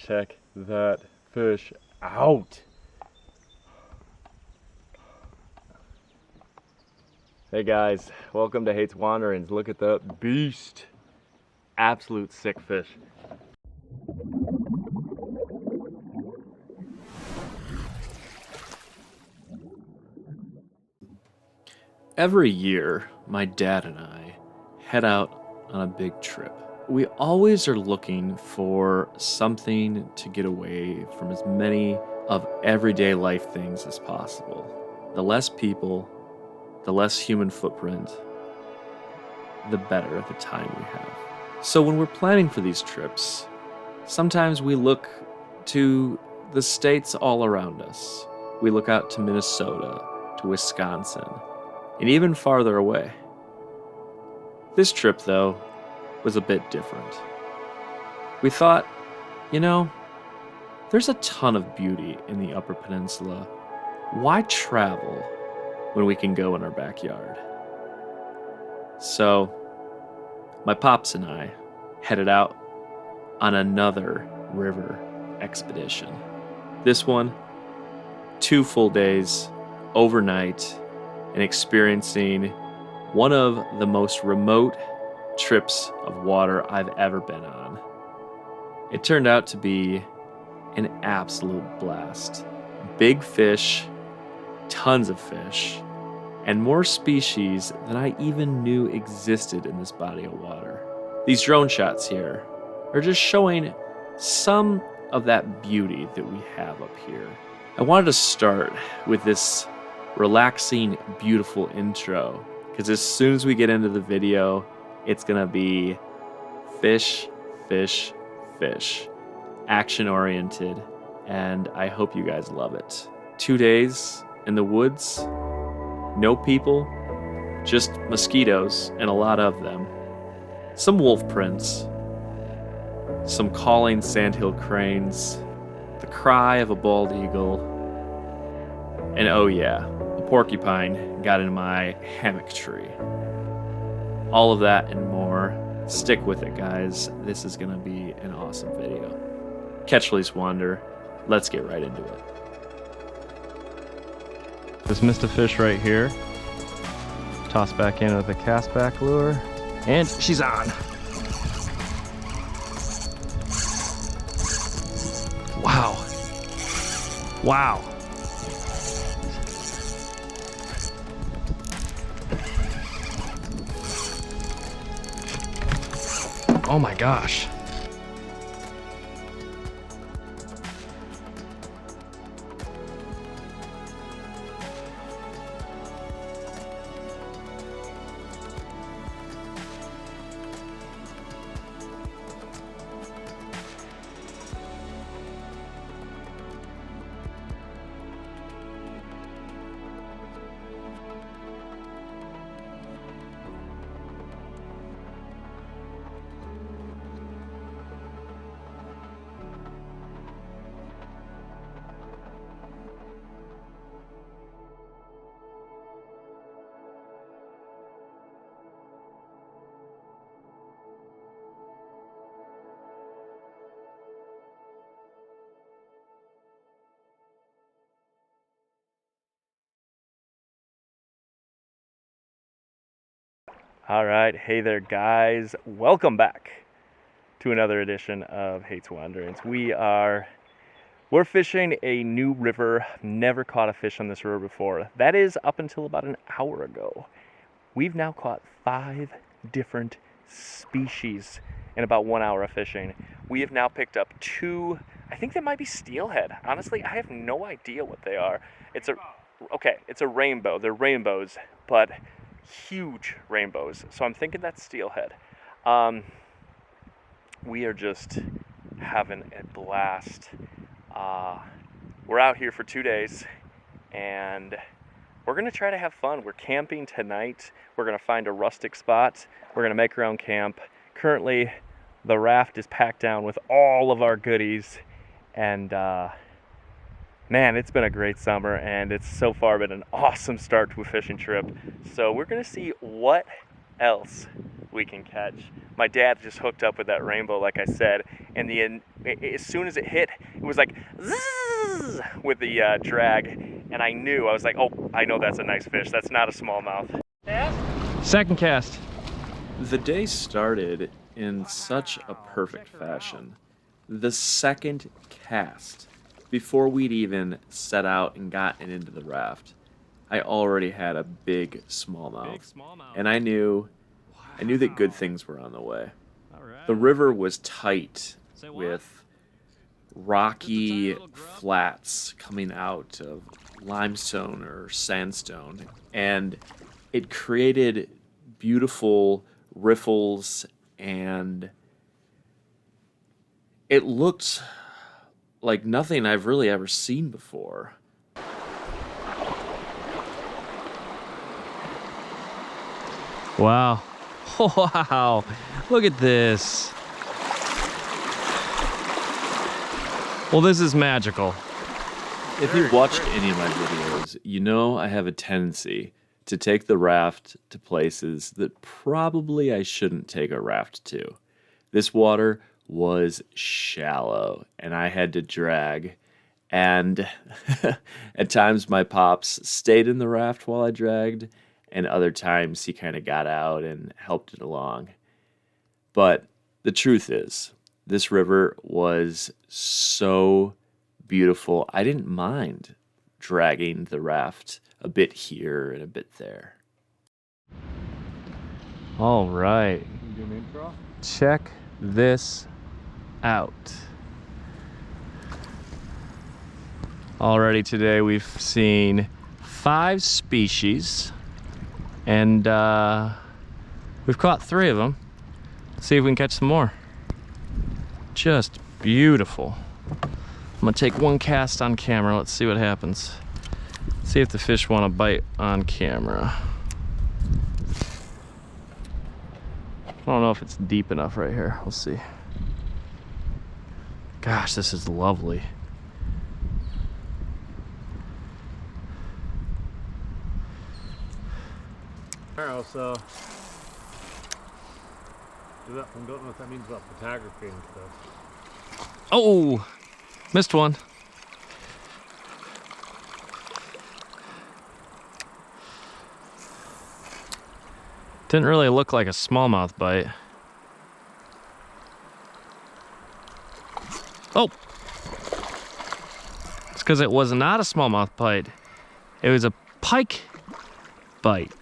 Check that fish out. Hey guys, welcome to Haight's Wanderings. Look at that beast. Absolute sick fish. Every year, my dad and I head out on a big trip. We always are looking for something to get away from as many of everyday life things as possible. The less people, the less human footprint, the better the time we have. So when we're planning for these trips, sometimes we look to the states all around us. We look out to Minnesota, to Wisconsin, and even farther away. This trip, though, was a bit different. We thought, there's a ton of beauty in the Upper Peninsula. Why travel when we can go in our backyard? So, my pops and I headed out on another river expedition. This one, 2 full days, overnight, and experiencing one of the most remote trips of water I've ever been on. It turned out to be an absolute blast. Big fish, tons of fish, and more species than I even knew existed in this body of water. These drone shots here are just showing some of that beauty that we have up here. I wanted to start with this relaxing, beautiful intro, because as soon as we get into the video, it's gonna be fish, fish, fish, action-oriented, and I hope you guys love it. 2 days in the woods, no people, just mosquitoes, and a lot of them. Some wolf prints, some calling sandhill cranes, the cry of a bald eagle, and oh yeah, a porcupine got in my hammock tree. All of that and more. Stick with it, guys. This is gonna be an awesome video. Catch, release, wander. Let's get right into it. Just missed a fish right here. Toss back in with a cast back lure. And she's on. Wow. Wow. Oh my gosh. All right, hey there guys, welcome back to another edition of Haight's Wanderings. We're fishing a new river. Never caught a fish on this river before. That is up until about an hour ago. We've now caught 5 different species in about 1 hour of fishing. We have now picked up 2, I think they might be steelhead. Honestly, I have no idea what they are. It's a rainbow. They're rainbows, but huge rainbows. So I'm thinking that's steelhead. We are just having a blast. We're out here for 2 days and we're gonna try to have fun. We're camping tonight. We're gonna find a rustic spot. We're gonna make our own camp. Currently, the raft is packed down with all of our goodies, and man, it's been a great summer, and it's so far been an awesome start to a fishing trip. So we're gonna see what else we can catch. My dad just hooked up with that rainbow, like I said, and as soon as it hit, it was like zzz with the drag, and I was like, oh, I know that's a nice fish. That's not a smallmouth. Second cast. The day started in such a perfect fashion. The second cast, before we'd even set out and gotten into the raft, I already had a big smallmouth, and I knew that good things were on the way. The river was tight with rocky flats coming out of limestone or sandstone, and it created beautiful riffles, and it looked like nothing I've really ever seen before. Wow. Wow. Look at this. Well, this is magical. If you've watched any of my videos, you know I have a tendency to take the raft to places that probably I shouldn't take a raft to. This water was shallow, and I had to drag. And at times my pops stayed in the raft while I dragged, and other times he kind of got out and helped it along. But the truth is, this river was so beautiful, I didn't mind dragging the raft a bit here and a bit there. All right. Check this out. Already today we've seen 5 species, and we've caught 3 of them. Let's see if we can catch some more. Just beautiful. I'm gonna take one cast on camera. Let's see what happens. See if the fish want to bite on camera. I don't know if it's deep enough right here. We'll see. Gosh, this is lovely. Alright, so I don't know what that means about photography and stuff. Oh, missed one. Didn't really look like a smallmouth bite. Oh! It's because it was not a smallmouth bite. It was a pike bite.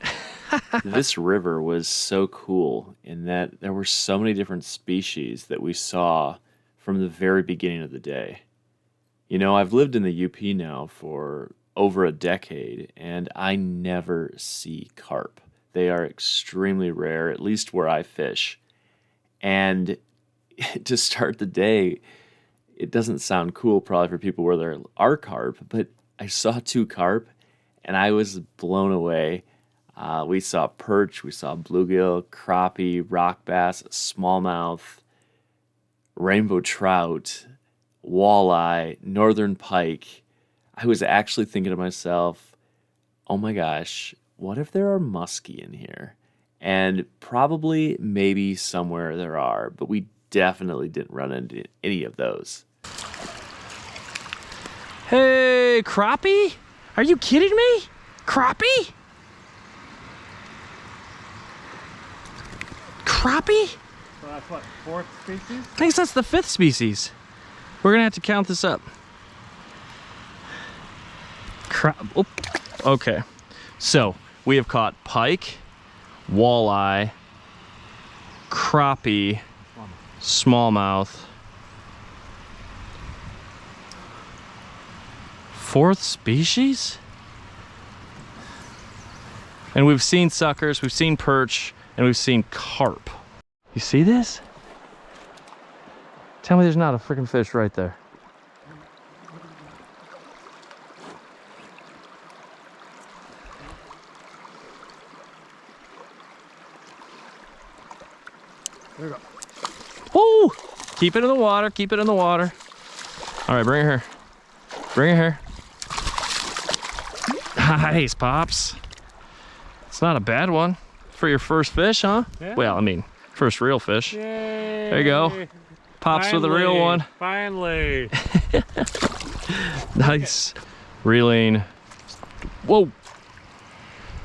This river was so cool in that there were so many different species that we saw from the very beginning of the day. You know, I've lived in the UP now for over a decade, and I never see carp. They are extremely rare, at least where I fish. And to start the day, it doesn't sound cool probably for people where there are carp, but I saw 2 carp, and I was blown away. We saw perch, we saw bluegill, crappie, rock bass, smallmouth, rainbow trout, walleye, northern pike. I was actually thinking to myself, oh my gosh, what if there are muskie in here? And probably, maybe somewhere there are, but we definitely didn't run into any of those. Hey, crappie? Are you kidding me? Crappie? Crappie? So that's what, 4th species? I think that's the 5th species. We're gonna have to count this up. Oh, okay. So we have caught pike, walleye, crappie, smallmouth. 4th species? And we've seen suckers, we've seen perch, and we've seen carp. You see this? Tell me there's not a freaking fish right there. There we go. Woo! Keep it in the water, keep it in the water. All right, bring it here. Bring it here. Nice, Pops. It's not a bad one. for your first fish, huh? Yeah. Well, I mean, first real fish. Yay. There you go. Pops with a real one. Finally. Nice. Reeling. Whoa.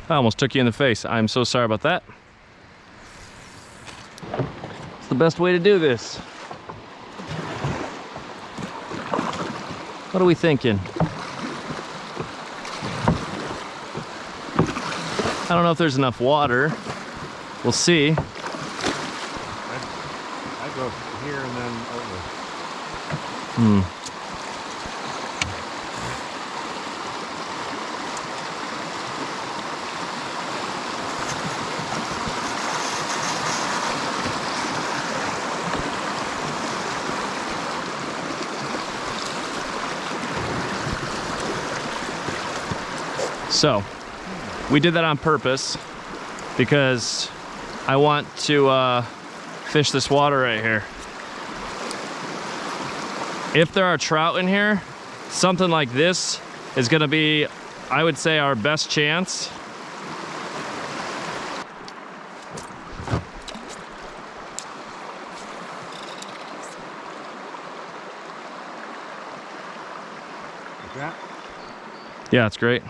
I almost took you in the face. I'm so sorry about that. It's the best way to do this. What are we thinking? I don't know if there's enough water. We'll see. I go here and then over. So, we did that on purpose because I want to fish this water right here. If there are trout in here, something like this is gonna be, I would say, our best chance. Yeah. Yeah, it's great.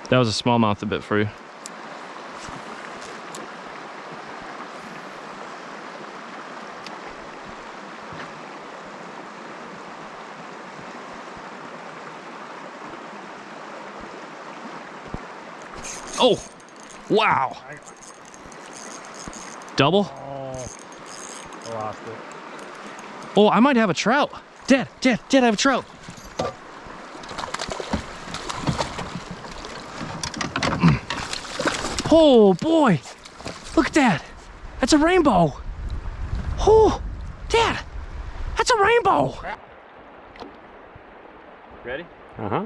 That was a smallmouth a bit for you. Oh, wow. Double? Oh, I lost it. Oh, I might have a trout. Dad, I have a trout. Oh boy, look at that. That's a rainbow. Oh, Dad, that's a rainbow. Ready? Uh-huh.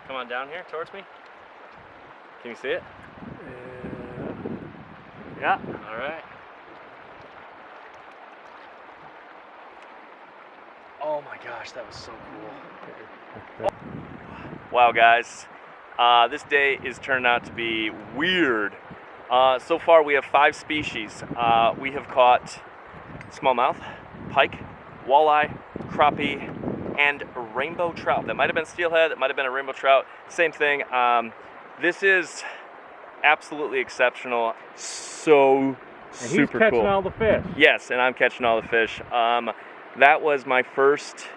Come on down here towards me. Can you see it? Yeah. All right. Oh my gosh, that was so cool. Wow, guys. This day is turned out to be weird. So far we have 5 species. We have caught smallmouth, pike, walleye, crappie, and rainbow trout. That might have been steelhead, that might have been a rainbow trout. Same thing. This is absolutely exceptional. So And super he's catching cool. all the fish. Yes, and I'm catching all the fish. That was my first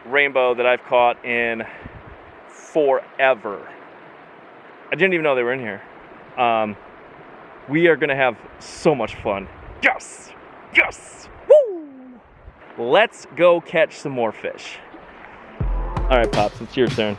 rainbow that I've caught in forever. I didn't even know they were in here. We are gonna have so much fun. Yes! Yes! Woo! Let's go catch some more fish. All right, Pops, it's your turn.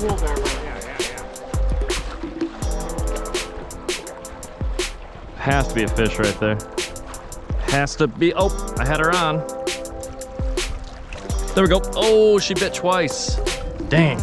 Pool there, but yeah. Has to be a fish right there. Has to be. Oh, I had her on. There we go. Oh, she bit twice. Dang.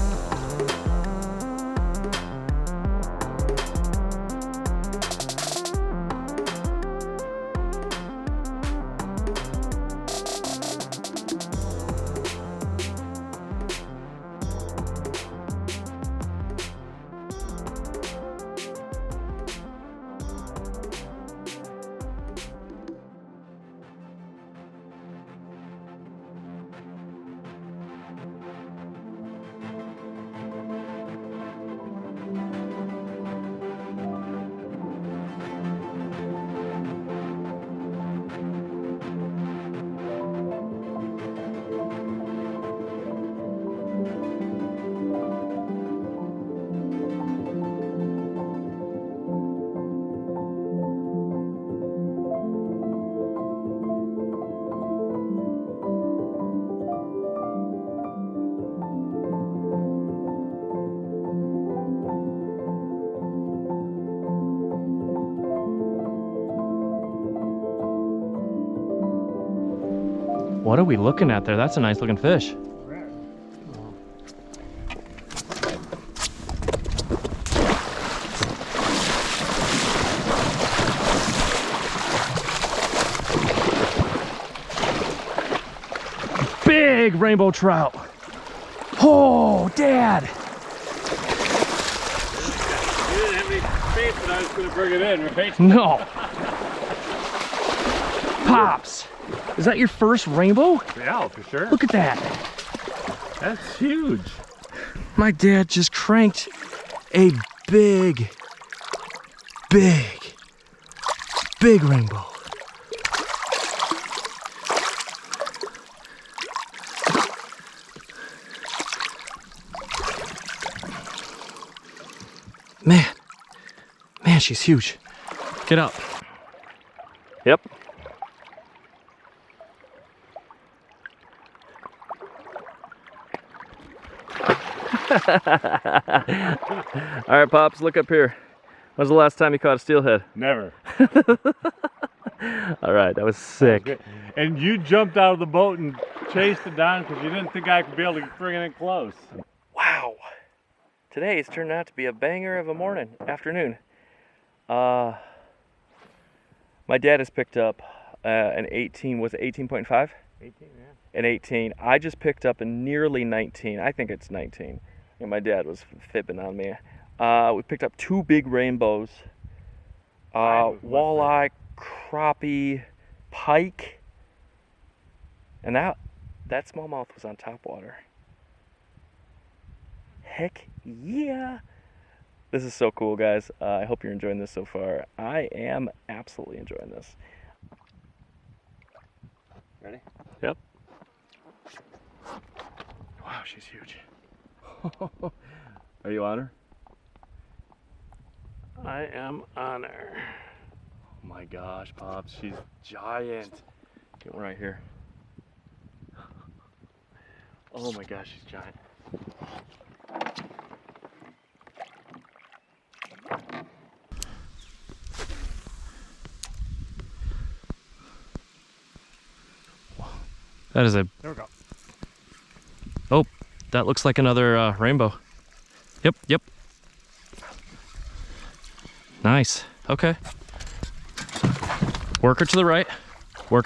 What are we looking at there? That's a nice looking fish. Big rainbow trout. Oh, Dad. You didn't have any faith that I was going to bring it in, right? No. Pops, is that your first rainbow? Yeah, for sure. Look at that. That's huge. My dad just cranked a big rainbow. Man, she's huge. Get up. Yep. All right, Pops, look up here. When's the last time you caught a steelhead? Never. All right, that was sick. And you jumped out of the boat and chased it down because you didn't think I could be able to bring it in close. Wow. Today has turned out to be a banger of a afternoon. My dad has picked up an 18, was it 18.5? 18, yeah. An 18. I just picked up a nearly 19. I think it's 19. And my dad was fibbing on me. We picked up 2 big rainbows. Walleye, crappie, pike. And that smallmouth was on top water. Heck yeah. This is so cool, guys. I hope you're enjoying this so far. I am absolutely enjoying this. Ready? Yep. Wow, she's huge. Are you on her? I am on her. Oh my gosh, Pops, she's giant. Get one right here. Oh my gosh, she's giant. That is a... There we go. Oh, that looks like another rainbow. Yep. Nice. Okay. Work her to the right. Yep.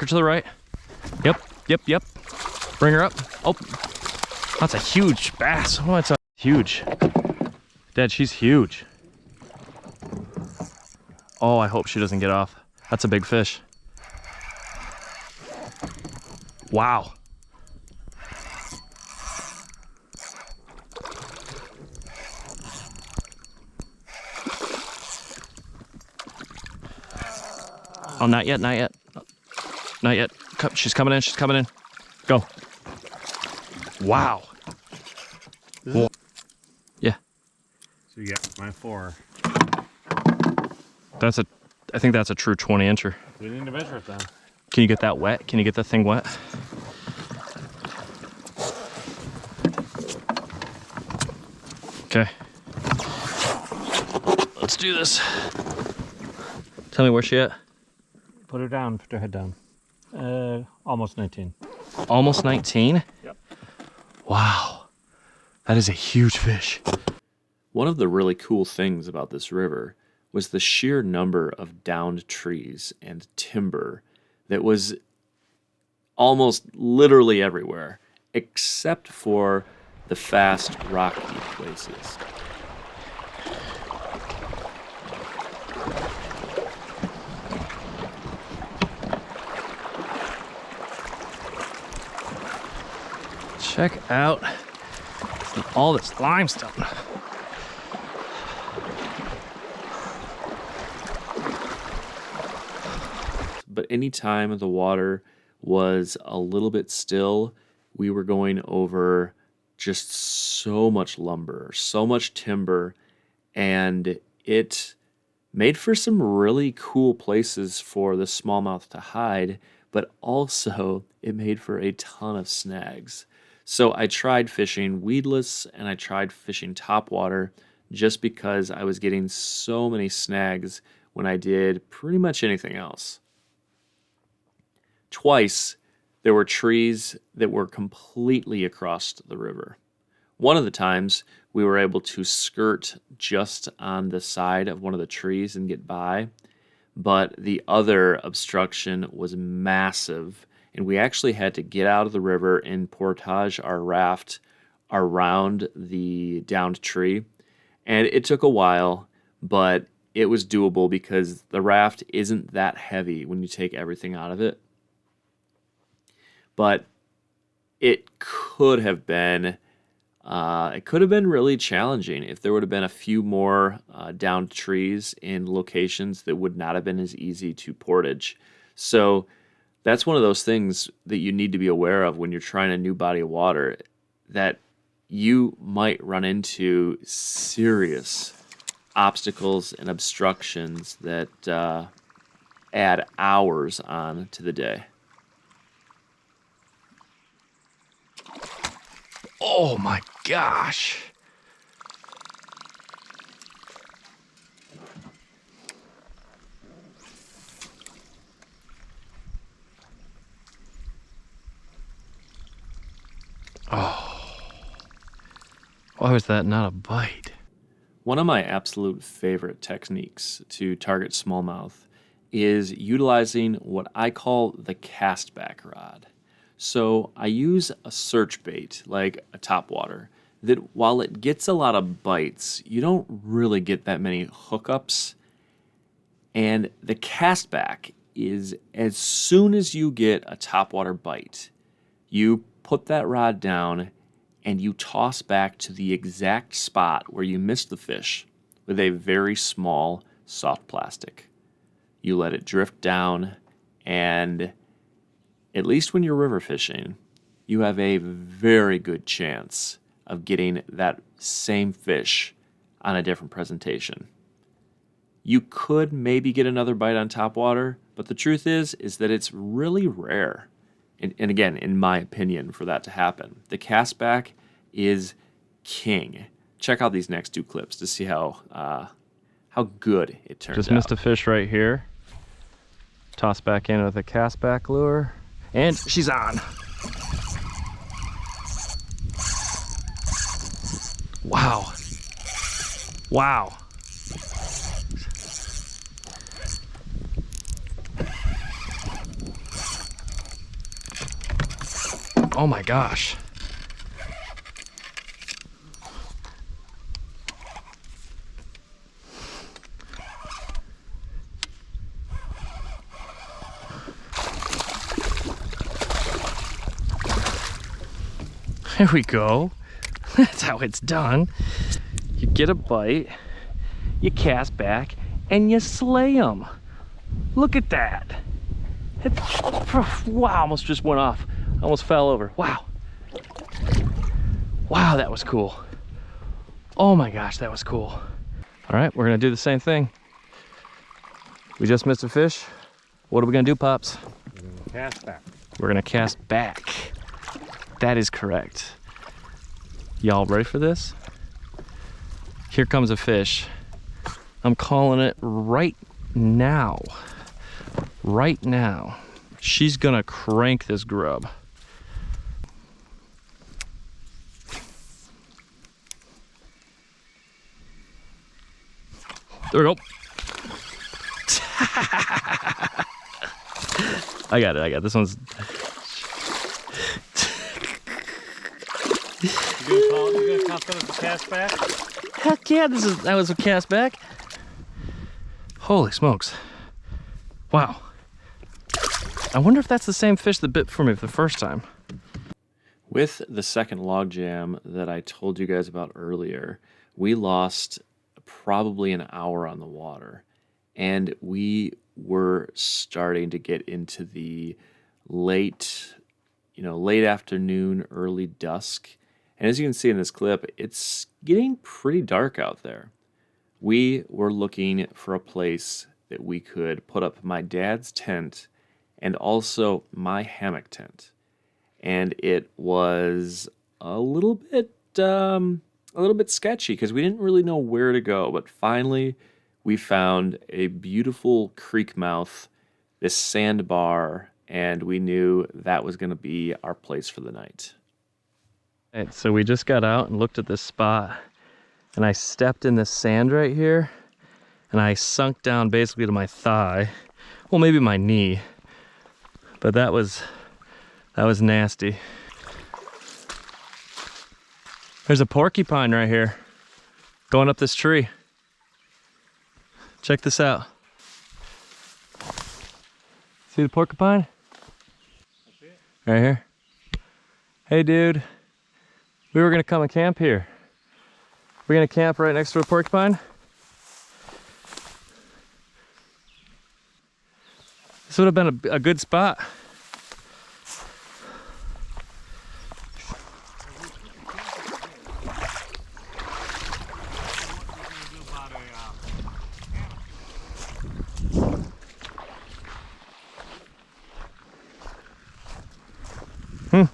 Bring her up. Oh, that's a huge bass. Oh, it's a huge. Dad, she's huge. Oh, I hope she doesn't get off. That's a big fish. Wow. Oh, not yet. She's coming in. Go. Wow. Yeah. So you got my 4. I think that's a true 20-incher. We need to measure it then. Can you get that wet? Can you get that thing wet? Okay. Let's do this. Tell me where she at. Put her down, put her head down. Almost 19. Almost 19? Yep. Wow. That is a huge fish. One of the really cool things about this river was the sheer number of downed trees and timber that was almost literally everywhere, except for the fast, rocky places. Check out all this limestone. But anytime the water was a little bit still, we were going over just so much lumber, so much timber, and it made for some really cool places for the smallmouth to hide, but also it made for a ton of snags. So I tried fishing weedless and I tried fishing topwater just because I was getting so many snags when I did pretty much anything else. Twice There were trees that were completely across the river. One of the times, we were able to skirt just on the side of one of the trees and get by, but the other obstruction was massive, and we actually had to get out of the river and portage our raft around the downed tree. And it took a while, but it was doable because the raft isn't that heavy when you take everything out of it. But it could have been really challenging if there would have been a few more downed trees in locations that would not have been as easy to portage. So that's one of those things that you need to be aware of when you're trying a new body of water, that you might run into serious obstacles and obstructions that add hours on to the day. Oh my gosh. Oh. Why was that not a bite? One of my absolute favorite techniques to target smallmouth is utilizing what I call the castback rod. So I use a search bait like a topwater that while it gets a lot of bites, you don't really get that many hookups. And the castback is as soon as you get a topwater bite, you put that rod down and you toss back to the exact spot where you missed the fish with a very small soft plastic. You let it drift down, and at least when you're river fishing, you have a very good chance of getting that same fish on a different presentation. You could maybe get another bite on topwater, but the truth is that it's really rare. And again, in my opinion, for that to happen. The castback is king. Check out these next two clips to see how good it turns out. Just missed a fish right here. Toss back in with a castback lure. And she's on. Wow. Wow. Oh my gosh. There we go. That's how it's done. You get a bite, you cast back, and you slay them. Look at that. Wow, almost just went off. Almost fell over. Wow. Wow, that was cool. Oh my gosh, that was cool. All right, we're gonna do the same thing. We just missed a fish. What are we gonna do, Pops? Cast back. We're gonna cast back. That is correct. Y'all ready for this? Here comes a fish. I'm calling it right now. Right now. She's gonna crank this grub. There we go. I got it. This one's... You gonna count that as a cast back? Heck yeah, that was a cast back. Holy smokes. Wow. I wonder if that's the same fish that bit for me the first time. With the second log jam that I told you guys about earlier, we lost probably an hour on the water, and we were starting to get into the late afternoon, early dusk. And as you can see in this clip, it's getting pretty dark out there. We were looking for a place that we could put up my dad's tent and also my hammock tent. And it was a little bit sketchy because we didn't really know where to go. But finally, we found a beautiful creek mouth, this sandbar and we knew that was going to be our place for the night. Right, so we just got out and looked at this spot, and I stepped in the sand right here, and I sunk down basically to my thigh, well, maybe my knee, but that was nasty. There's a porcupine right here going up this tree. Check this out. See the porcupine? Right here. Hey dude, we were gonna come and camp here. We're gonna camp right next to a porcupine. This would have been a good spot.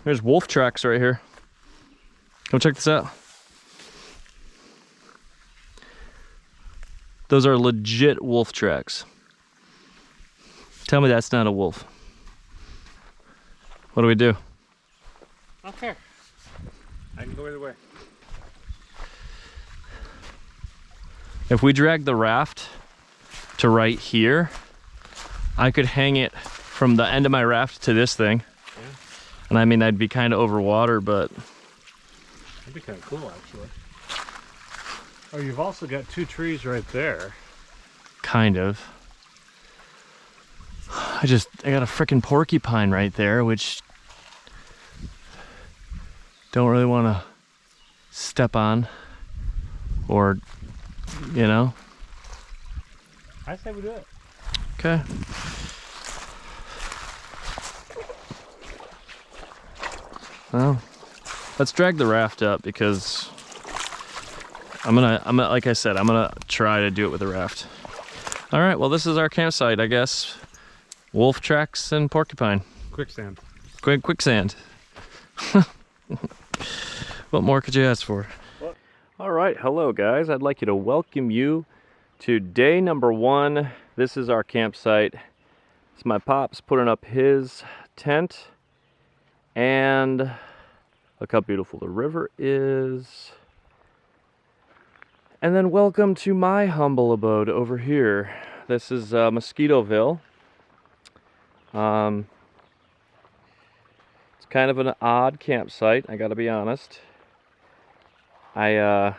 There's wolf tracks right here. Come check this out. Those are legit wolf tracks. Tell me that's not a wolf. What do we do? Okay. I can go either way. If we drag the raft to right here, I could hang it from the end of my raft to this thing. Yeah. And I mean, I'd be kind of over water, but... That'd be kind of cool, actually. Oh, you've also got two trees right there. Kind of. I got a frickin' porcupine right there, which... don't really want to step on. Or, you know. I say we do it. Okay. Well, let's drag the raft up because I'm gonna like I said, I'm gonna try to do it with the raft. All right, well, this is our campsite, I guess. Wolf tracks and porcupine. Quicksand. Quicksand. What more could you ask for? All right, hello guys. I'd like you to welcome you to day number 1. This is our campsite. It's my pops putting up his tent. And look how beautiful the river is. And then welcome to my humble abode over here. This is Mosquitoville. It's kind of an odd campsite, I gotta be honest. Actually,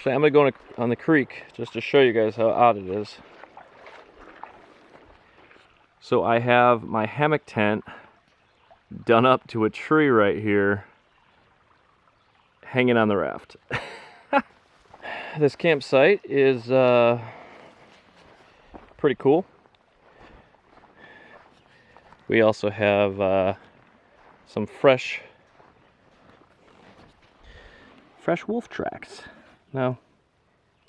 I'm gonna go on the creek just to show you guys how odd it is. So I have my hammock tent done up to a tree right here, hanging on the raft. This campsite is pretty cool. We also have some fresh wolf tracks. Now,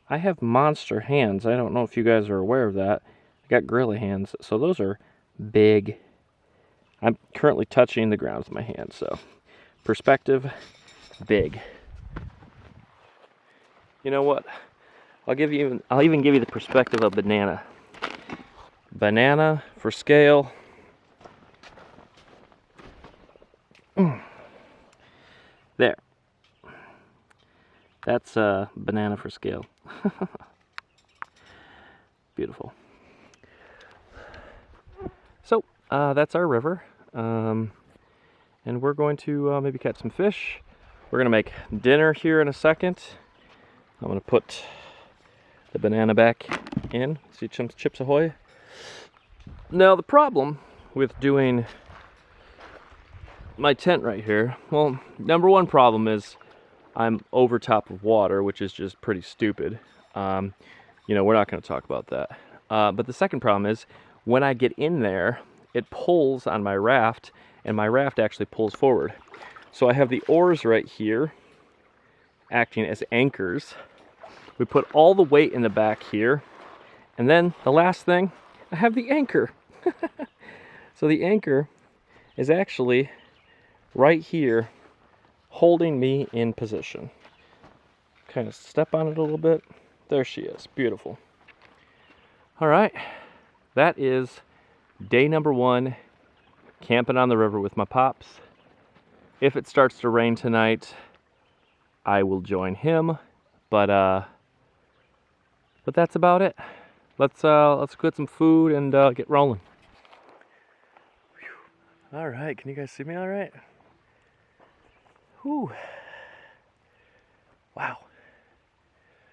I have monster hands. I don't know if you guys are aware of that. I got gorilla hands, so those are big. I'm currently touching the ground with my hands, so perspective, big. You know what? I'll even give you the perspective of banana. Banana for scale. There. That's a banana for scale. Beautiful. So, that's our river. And we're going to maybe catch some fish. We're going to make dinner here in a second. I'm going to put the banana back in. See Chips Ahoy? Now, the problem with doing my tent right here, well, number one problem is I'm over top of water, which is just pretty stupid. You know, we're not going to talk about that. But the second problem is when I get in there, it pulls on my raft, and my raft actually pulls forward. So I have the oars right here acting as anchors. We put all the weight in the back here, and then the last thing, I have the anchor. So the anchor is actually right here holding me in position. Kind of step on it a little bit. There she is. Beautiful. All right, that is Day number 1, camping on the river with my pops. If it starts to rain tonight, I will join him, but that's about it. Let's get some food and get rolling. All right, can you guys see me all right? Whew. Wow.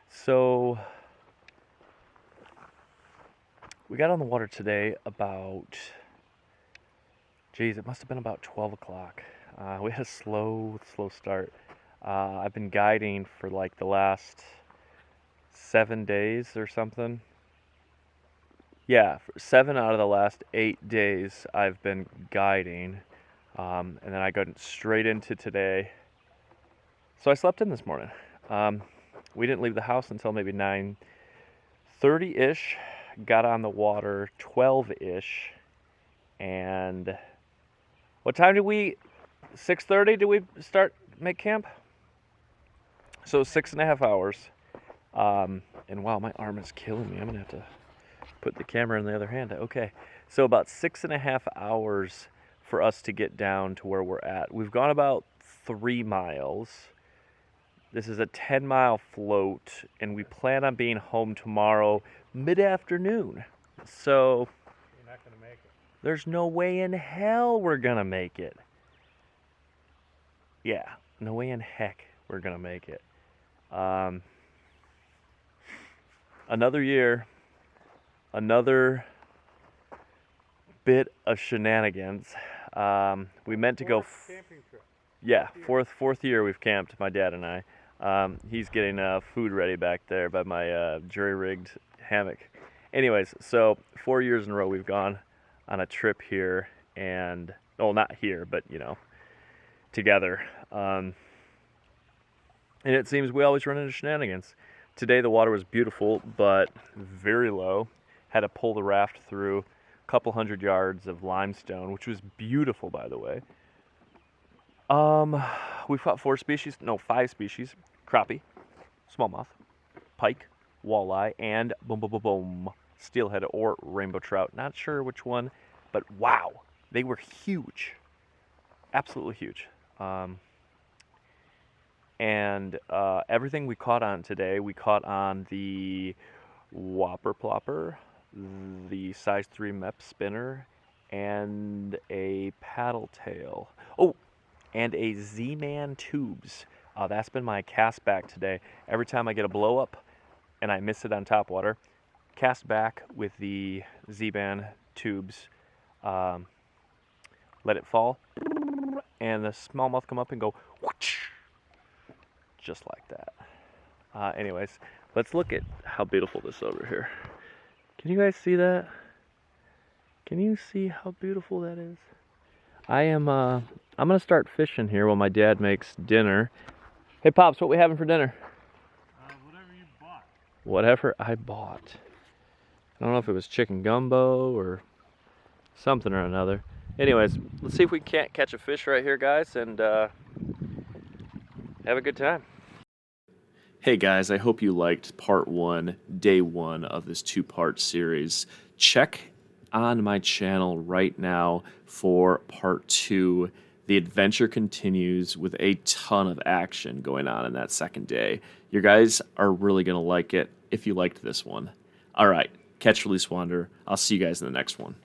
So we got on the water today about, geez, it must have been about 12 o'clock. We had a slow start. I've been guiding for like the last 7 days or something. Yeah, for 7 out of the last 8 days I've been guiding. And then I got straight into today. So I slept in this morning. We didn't leave the house until maybe 9:30-ish. Got on the water 12-ish. And what time did we, 6:30 did we make camp? So 6.5 hours. And wow, my arm is killing me. I'm gonna have to put the camera in the other hand. Okay, so about 6.5 hours for us to get down to where we're at. We've gone about 3 miles. This is a 10-mile float, and we plan on being home tomorrow mid-afternoon. So You're not gonna make it. there's no way in hell we're gonna make it. Yeah, no way in heck we're gonna make it. Another year, another bit of shenanigans. We meant to go. Camping trip. Yeah, fourth year we've camped, my dad and I. He's getting food ready back there by my jury-rigged hammock. Anyways, so 4 years in a row we've gone on a trip here, and well, not here, but you know, together. And it seems we always run into shenanigans. Today the water was beautiful, but very low. Had to pull the raft through a couple hundred yards of limestone, which was beautiful, by the way. We caught 5 species: crappie, smallmouth, pike, walleye, and boom, steelhead or rainbow trout. Not sure which one, but wow, they were huge, absolutely huge. And everything we caught on today, we caught on the whopper plopper, the size 3 mep spinner, and a paddle tail. Oh, and a Z-Man tubes. That's been my cast back today. Every time I get a blow up and I miss it on top water, cast back with the Z-Man tubes, let it fall, and the smallmouth come up and go whoosh, just like that. Anyways, let's look at how beautiful this is over here. Can you guys see that? Can you see how beautiful that is? I'm gonna start fishing here while my dad makes dinner. Hey Pops, what we having for dinner? Whatever you bought. Whatever I bought. I don't know if it was chicken gumbo or something or another. Anyways, let's see if we can't catch a fish right here, guys, and have a good time. Hey guys, I hope you liked part 1, day 1 of this 2-part series. Check on my channel right now for part 2. The adventure continues with a ton of action going on in that second day. You guys are really going to like it if you liked this one. All right, catch, release, wander. I'll see you guys in the next one.